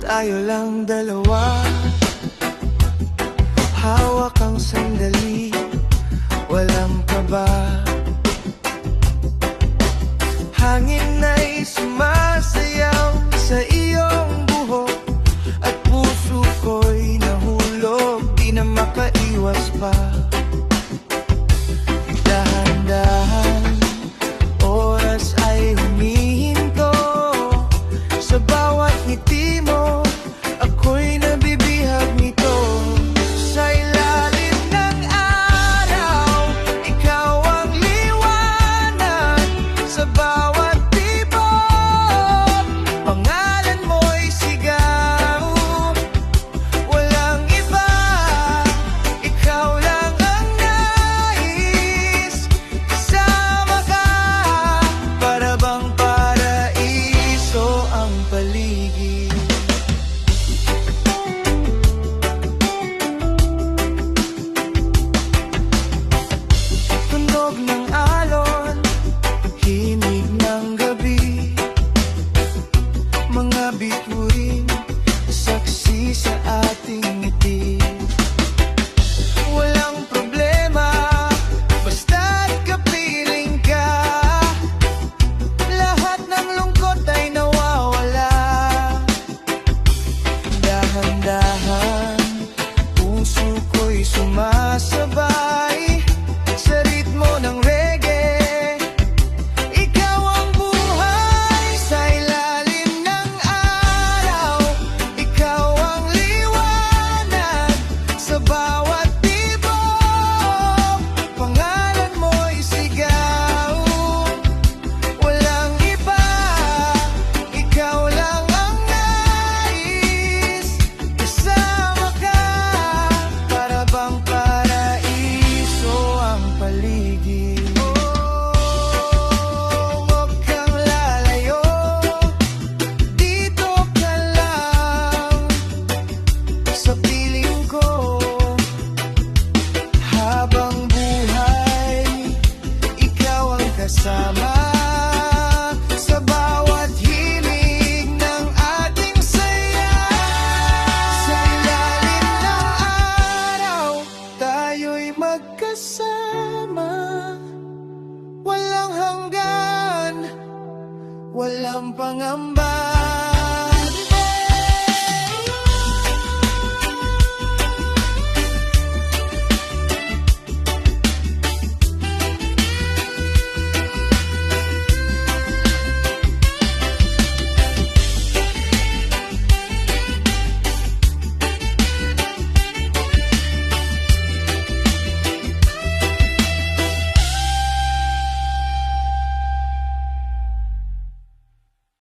tayo lang dalawa. Hawak ang sandali, walang kaba. Hangin ay sumasayaw sa iyong buhok, at puso ko'y nahulog, di na makaiwas pa. Dahan-dahan, oras ay humihinto. Sa bawat ngiti mo, ako'y nabibihag nito. Sa ilalim ng araw, ikaw ang liwanag. Sa bawat tibok, pangalan mo'y sigaw. Walang iba, ikaw lang ang nais. Kasama ka, para bang paraiso ang paligid. Tunog ng alon, himig ng gabi, mga bituin